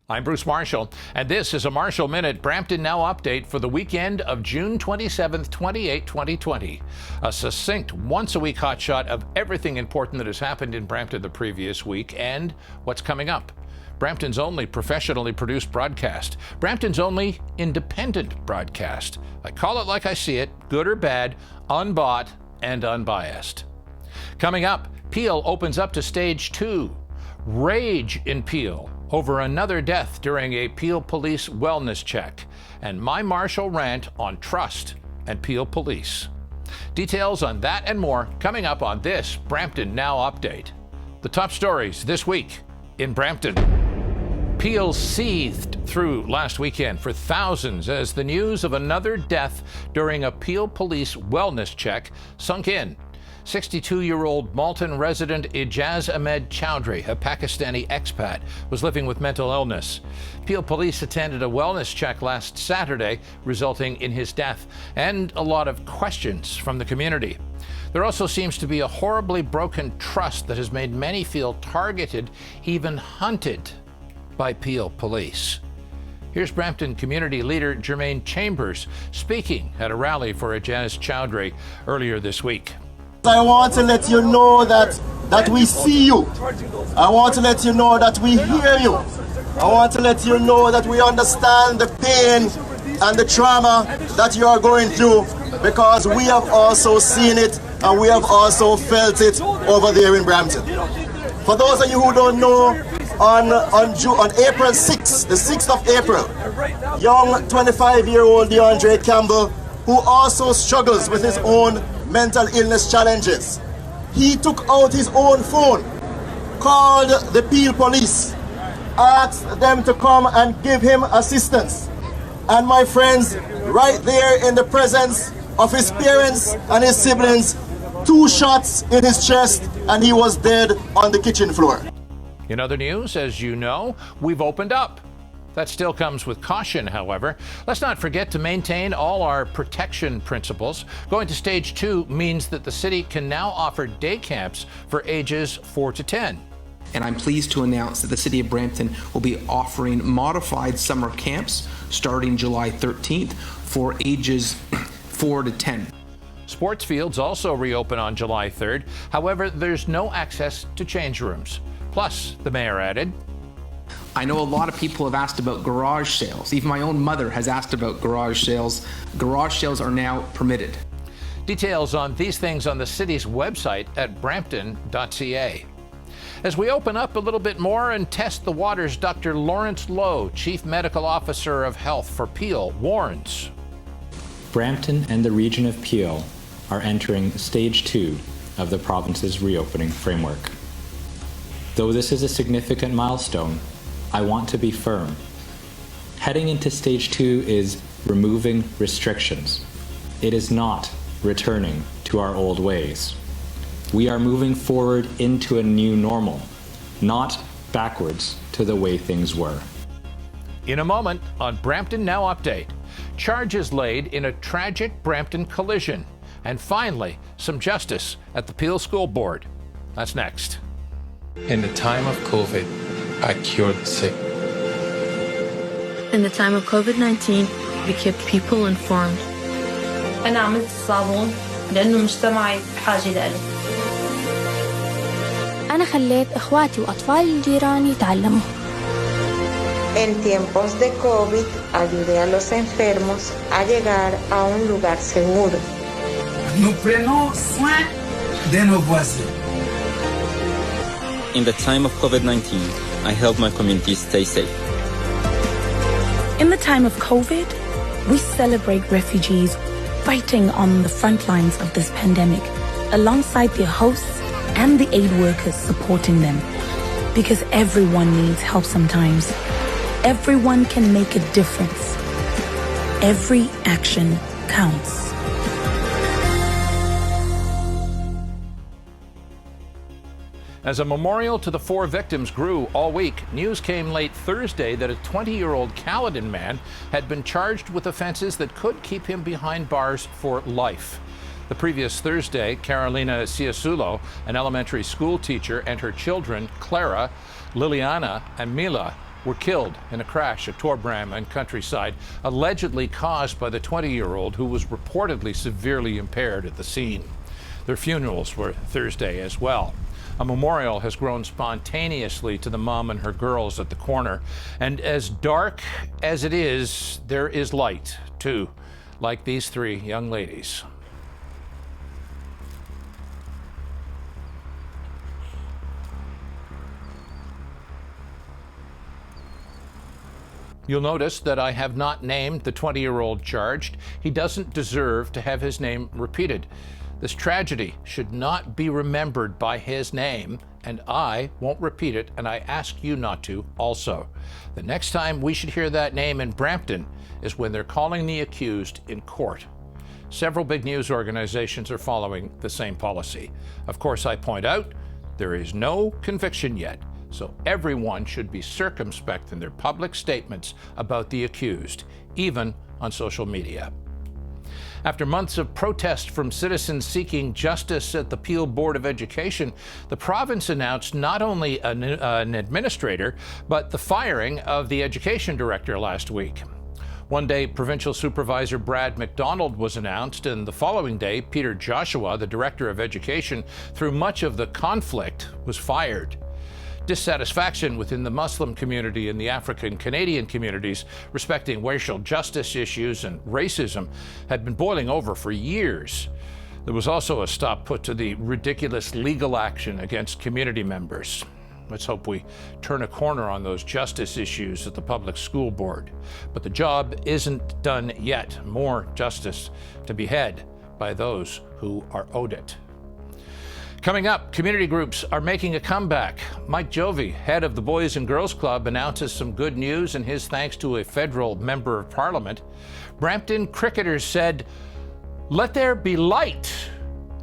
I'm Bruce Marshall, and this is a Marshall Minute Brampton Now update for the weekend of June 27th, 2020. A succinct, once-a-week hotshot of everything important that has happened in Brampton the previous week and what's coming up. Brampton's only professionally produced broadcast. Brampton's only independent broadcast. I call it like I see it, good or bad, unbought and unbiased. Coming up, Peel opens up to stage 2. Rage in Peel over another death during a Peel police wellness check, and my Marshall Rant on trust and Peel police. Details on that and more coming up on this Brampton Now update. The top stories this week in Brampton. Peel seethed through last weekend for thousands as the news of another death during a Peel police wellness check sunk in. 62-year-old Malton resident 𝗕𝗿𝗺 𝗕𝗿𝗃, a Pakistani expat, was living with mental illness. Peel police attended a wellness check last Saturday, resulting in his death, and a lot of questions from the community. There also seems to be a horribly broken trust that has made many feel targeted, even hunted, by Peel police. Here's Brampton community leader Jermaine Chambers speaking at a rally for 𝗕𝗿𝗺 𝗕𝗿𝗃 earlier this week. I want to let you know that we see you. I want to let you know that we hear you. I want to let you know that we understand the pain and the trauma that you are going through, because we have also seen it and we have also felt it over there in Brampton. For those of you who don't know, on April 6th, the 6th of April, young 25-year-old D'Andre Campbell, who also struggles with his own mental illness challenges, he took out his own phone, called the Peel police, asked them to come and give him assistance. And my friends, right there in the presence of his parents and his siblings, 2 shots in his chest, and he was dead on the kitchen floor. In other news, as you know, we've opened up. That still comes with caution, however. Let's not forget to maintain all our protection principles. Going to stage 2 means that the city can now offer day camps for ages 4 to 10. And I'm pleased to announce that the City of Brampton will be offering modified summer camps starting July 13th for ages 4 to 10. Sports fields also reopen on July 3rd. However, there's no access to change rooms. Plus, the mayor added, I know a lot of people have asked about garage sales. Even my own mother has asked about garage sales. Garage sales are now permitted. Details on these things on the city's website at brampton.ca. As we open up a little bit more and test the waters, Dr. Lawrence Lowe, Chief Medical Officer of Health for Peel, warns. Brampton and the region of Peel are entering stage 2 of the province's reopening framework. Though this is a significant milestone, I want to be firm. Heading into stage 2 is removing restrictions. It is not returning to our old ways. We are moving forward into a new normal, not backwards to the way things were. In a moment on Brampton Now Update, charges laid in a tragic Brampton collision, and finally, some justice at the Peel School Board. That's next. In the time of COVID, I cured the sick. In the time of COVID-19, we kept people informed. أنا عملت الصابون لأنه مجتمعي بحاجة له. أنا خليت إخواتي وأطفال الجيران يتعلموا. En tiempos de COVID, ayudé a los enfermos a llegar a un lugar seguro. Nous prenons soin de nos voisins. In the time of COVID-19, I helped my community stay safe. In the time of COVID, we celebrate refugees fighting on the front lines of this pandemic, alongside their hosts and the aid workers supporting them. Because everyone needs help sometimes. Everyone can make a difference. Every action counts. As a memorial to the 4 victims grew all week, news came late Thursday that a 20-year-old Caledon man had been charged with offenses that could keep him behind bars for life. The previous Thursday, Carolina Ciasulo, an elementary school teacher, and her children, Clara, Liliana, and Mila, were killed in a crash at Torbram and Countryside, allegedly caused by the 20-year-old who was reportedly severely impaired at the scene. Their funerals were Thursday as well. A memorial has grown spontaneously to the mom and her girls at the corner. And as dark as it is, there is light, too, like these three young ladies. You'll notice that I have not named the 20-year-old charged. He doesn't deserve to have his name repeated. This tragedy should not be remembered by his name, and I won't repeat it, and I ask you not to also. The next time we should hear that name in Brampton is when they're calling the accused in court. Several big news organizations are following the same policy. Of course, I point out, there is no conviction yet. So everyone should be circumspect in their public statements about the accused, even on social media. After months of protest from citizens seeking justice at the Peel Board of Education, the province announced not only an administrator, but the firing of the education director last week. One day, Provincial Supervisor Brad McDonald was announced, and the following day, Peter Joshua, the Director of Education, through much of the conflict, was fired. Dissatisfaction within the Muslim community and the African Canadian communities respecting racial justice issues and racism had been boiling over for years. There was also a stop put to the ridiculous legal action against community members. Let's hope we turn a corner on those justice issues at the Public School Board. But the job isn't done yet. More justice to be had by those who are owed it. Coming up, community groups are making a comeback. Mike Jovie, head of the Boys and Girls Club, announces some good news in his thanks to a federal member of parliament. Brampton cricketers said, "Let there be light."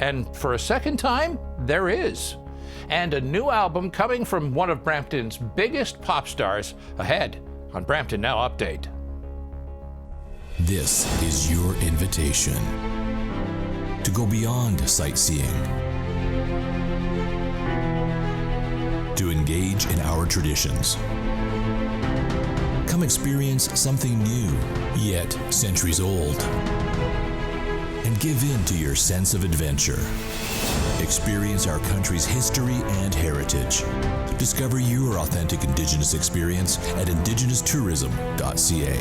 And for a second time, there is. And a new album coming from one of Brampton's biggest pop stars ahead on Brampton Now Update. This is your invitation to go beyond sightseeing, to engage in our traditions. Come experience something new, yet centuries old, and give in to your sense of adventure. Experience our country's history and heritage. Discover your authentic Indigenous experience at indigenous-tourism.ca.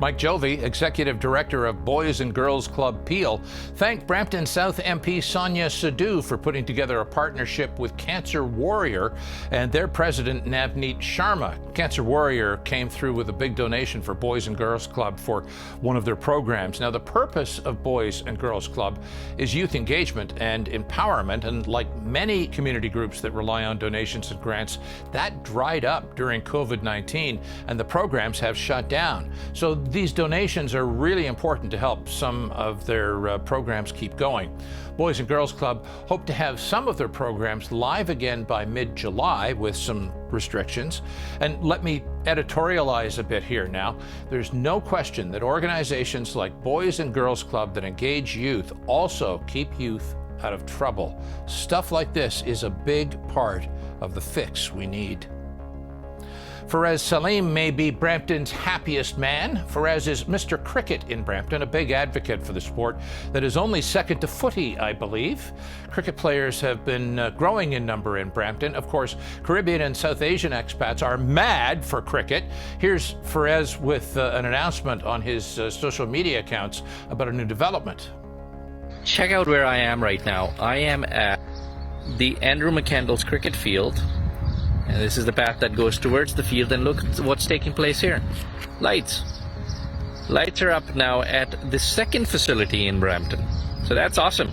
Mike Jovie, Executive Director of Boys and Girls Club Peel, thanked Brampton South MP Sonia Sidhu for putting together a partnership with Cancer Warrior and their president Navneet Sharma. Cancer Warrior came through with a big donation for Boys and Girls Club for one of their programs. Now, the purpose of Boys and Girls Club is youth engagement and empowerment, and like many community groups that rely on donations and grants, that dried up during COVID-19 and the programs have shut down. So these donations are really important to help some of their programs keep going. Boys and Girls Club hope to have some of their programs live again by mid-July with some restrictions. And let me editorialize a bit here now. There's no question that organizations like Boys and Girls Club that engage youth also keep youth out of trouble. Stuff like this is a big part of the fix we need. Faraz Salim may be Brampton's happiest man. Faraz is Mr. Cricket in Brampton, a big advocate for the sport that is only second to footy, I believe. Cricket players have been growing in number in Brampton. Of course, Caribbean and South Asian expats are mad for cricket. Here's Faraz with an announcement on his social media accounts about a new development. Check out where I am right now. I am at the Andrew McCandless cricket field. And this is the path that goes towards the field, and look what's taking place here. Lights. Lights are up now at the second facility in Brampton. So that's awesome.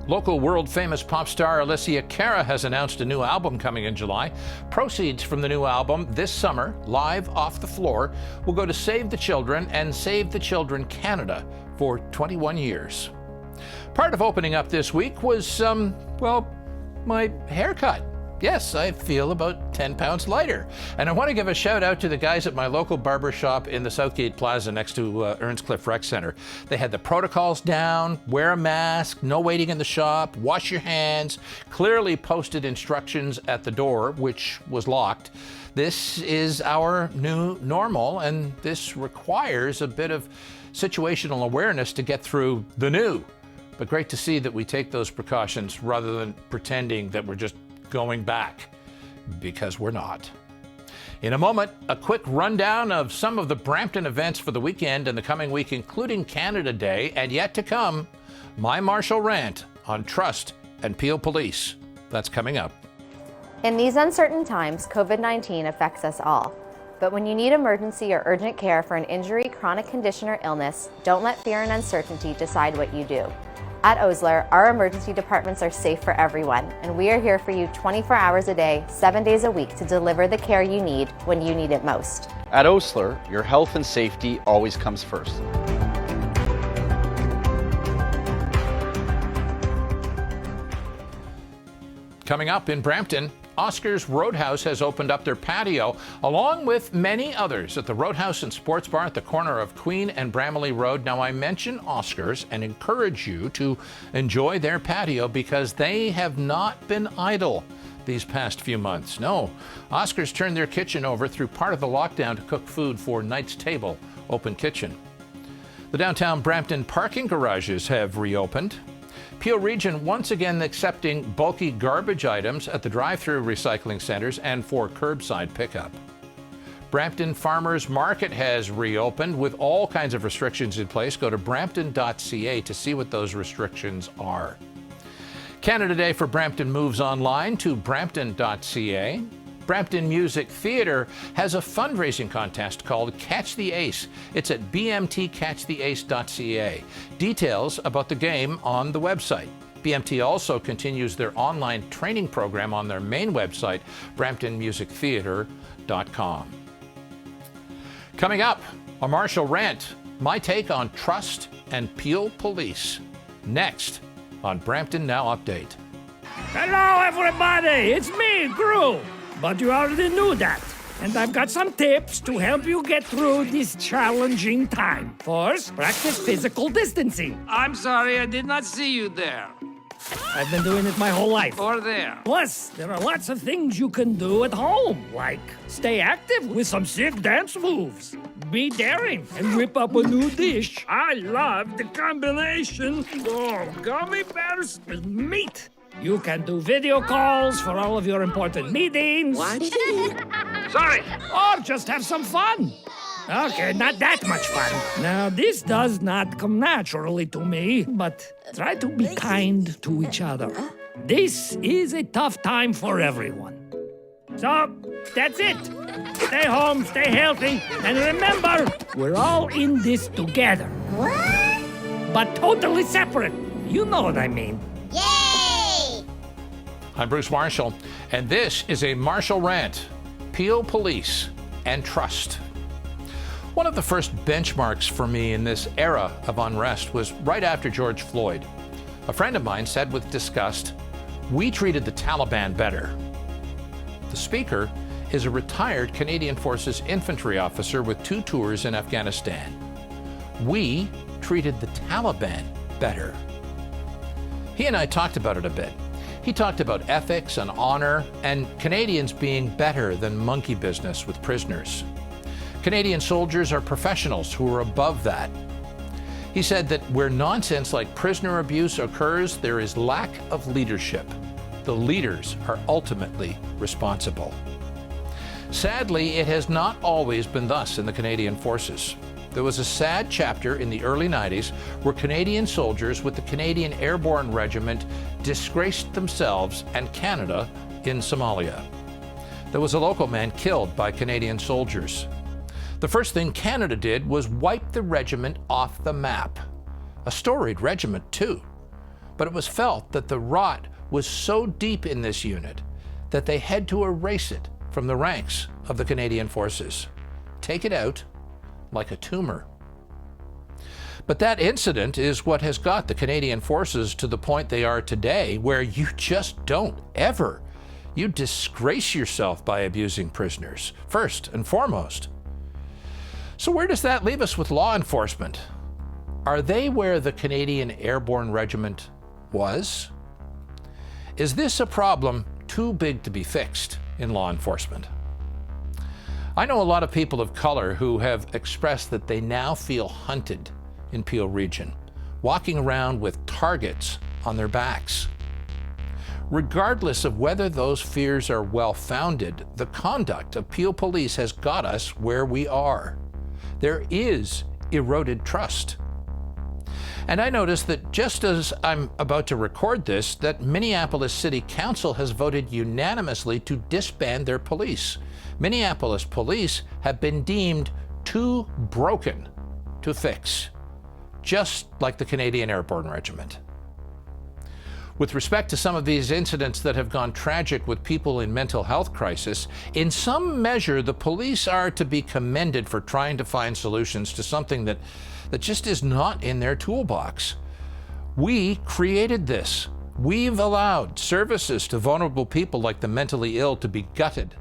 Local world-famous pop star Alicia Cara has announced a new album coming in July. Proceeds from the new album this summer, live off the floor, will go to Save the Children and Save the Children Canada for 21 years. Part of opening up this week was, well, my haircut. Yes, I feel about 10 pounds lighter. And I want to give a shout out to the guys at my local barber shop in the Southgate Plaza next to Earnscliffe Rec Center. They had the protocols down, wear a mask, no waiting in the shop, wash your hands, clearly posted instructions at the door, which was locked. This is our new normal, and this requires a bit of situational awareness to get through the new. But great to see that we take those precautions rather than pretending that we're just going back, because we're not. In a moment, a quick rundown of some of the Brampton events for the weekend and the coming week, including Canada Day, and yet to come, my Marshall Rant on trust and Peel Police. That's coming up. In these uncertain times, COVID-19 affects us all. But when you need emergency or urgent care for an injury, chronic condition, or illness, don't let fear and uncertainty decide what you do. At Osler, our emergency departments are safe for everyone, and we are here for you 24 hours a day, 7 days a week to deliver the care you need when you need it most. At Osler, your health and safety always comes first. Coming up in Brampton, Oscar's Roadhouse has opened up their patio, along with many others at the Roadhouse and Sports Bar at the corner of Queen and Bramalea Road. Now, I mention Oscar's and encourage you to enjoy their patio because they have not been idle these past few months. No, Oscar's turned their kitchen over through part of the lockdown to cook food for Knight's Table Open Kitchen. The downtown Brampton parking garages have reopened. Peel Region once again accepting bulky garbage items at the drive-through recycling centers and for curbside pickup. Brampton Farmers Market has reopened with all kinds of restrictions in place. Go to brampton.ca to see what those restrictions are. Canada Day for Brampton moves online to brampton.ca. Brampton Music Theatre has a fundraising contest called Catch the Ace. It's at bmtcatchtheace.ca. Details about the game on the website. BMT also continues their online training program on their main website, bramptonmusictheatre.com. Coming up, a Marshall Rant, my take on trust and Peel Police. Next on Brampton Now Update. Hello, everybody. It's me, Gru. But you already knew that. And I've got some tips to help you get through this challenging time. First, practice physical distancing. I'm sorry, I did not see you there. I've been doing it my whole life. Or there. Plus, there are lots of things you can do at home, like stay active with some sick dance moves, be daring, and whip up a new dish. I love the combination of gummy bears with meat. You can do video calls for all of your important meetings. What? Sorry. Or just have some fun. Okay, not that much fun. Now, this does not come naturally to me, but try to be kind to each other. This is a tough time for everyone. So, that's it. Stay home, stay healthy, and remember, we're all in this together. What? But totally separate. You know what I mean. I'm Bruce Marshall, and this is a Marshall Rant, Peel Police and Trust. One of the first benchmarks for me in this era of unrest was right after George Floyd. A friend of mine said with disgust, "We treated the Taliban better." The speaker is a retired Canadian Forces infantry officer with 2 tours in Afghanistan. We treated the Taliban better. He and I talked about it a bit. He talked about ethics and honor and Canadians being better than monkey business with prisoners. Canadian soldiers are professionals who are above that. He said that where nonsense like prisoner abuse occurs, there is lack of leadership. The leaders are ultimately responsible. Sadly, it has not always been thus in the Canadian Forces. There was a sad chapter in the early 90s where Canadian soldiers with the Canadian Airborne Regiment disgraced themselves and Canada in Somalia. There was a local man killed by Canadian soldiers. The first thing Canada did was wipe the regiment off the map. A storied regiment, too. But it was felt that the rot was so deep in this unit that they had to erase it from the ranks of the Canadian Forces. Take it out like a tumor. But that incident is what has got the Canadian Forces to the point they are today, where you just don't ever You disgrace yourself by abusing prisoners, first and foremost. So where does that leave us with law enforcement? Are they where the Canadian Airborne Regiment was? Is this a problem too big to be fixed in law enforcement? I know a lot of people of color who have expressed that they now feel hunted in Peel Region, walking around with targets on their backs. Regardless of whether those fears are well-founded, the conduct of Peel Police has got us where we are. There is eroded trust. And I noticed that just as I'm about to record this, that Minneapolis City Council has voted unanimously to disband their police. Minneapolis police have been deemed too broken to fix, just like the Canadian Airborne Regiment. With respect to some of these incidents that have gone tragic with people in mental health crisis, in some measure, the police are to be commended for trying to find solutions to something that just is not in their toolbox. We created this. We've allowed services to vulnerable people like the mentally ill to be gutted.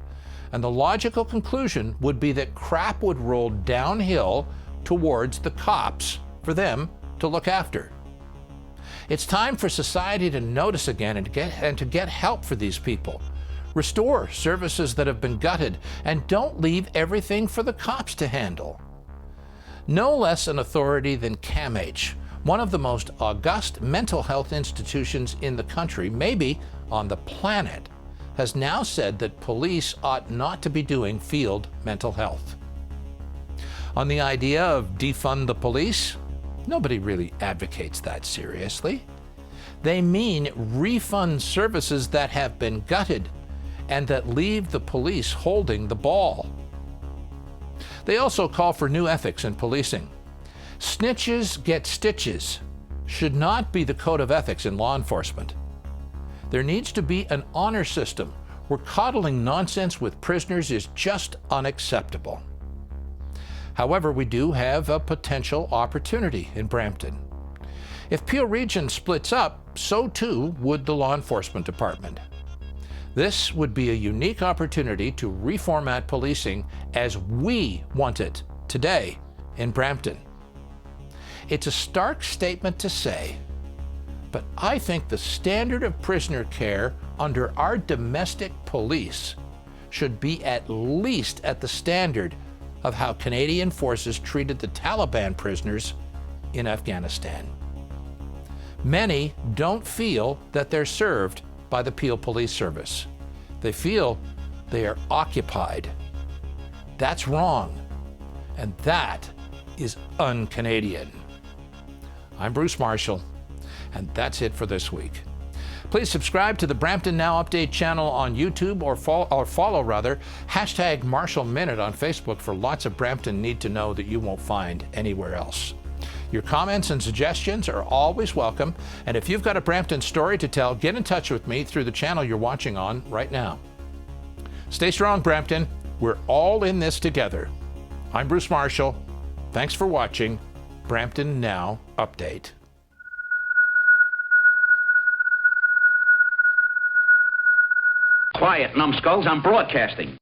And the logical conclusion would be that crap would roll downhill towards the cops for them to look after. It's time for society to notice again and to get help for these people. Restore services that have been gutted, and don't leave everything for the cops to handle. No less an authority than CAMH, one of the most august mental health institutions in the country, maybe on the planet, has now said that police ought not to be doing field mental health. On the idea of defund the police, nobody really advocates that seriously. They mean refund services that have been gutted and that leave the police holding the ball. They also call for new ethics in policing. Snitches get stitches should not be the code of ethics in law enforcement. There needs to be an honor system where coddling nonsense with prisoners is just unacceptable. However, we do have a potential opportunity in Brampton. If Peel Region splits up, so too would the law enforcement department. This would be a unique opportunity to reformat policing as we want it today in Brampton. It's a stark statement to say, but I think the standard of prisoner care under our domestic police should be at least at the standard of how Canadian forces treated the Taliban prisoners in Afghanistan. Many don't feel that they're served by the Peel Police Service. They feel they are occupied. That's wrong, and that is un-Canadian. I'm Bruce Marshall, and that's it for this week. Please subscribe to the Brampton Now Update channel on YouTube or follow hashtag Marshall Minute on Facebook for lots of Brampton need to know that you won't find anywhere else. Your comments and suggestions are always welcome, and if you've got a Brampton story to tell, get in touch with me through the channel you're watching on right now. Stay strong, Brampton. We're all in this together. I'm Bruce Marshall. Thanks for watching Brampton Now Update. Quiet, numbskulls, I'm broadcasting.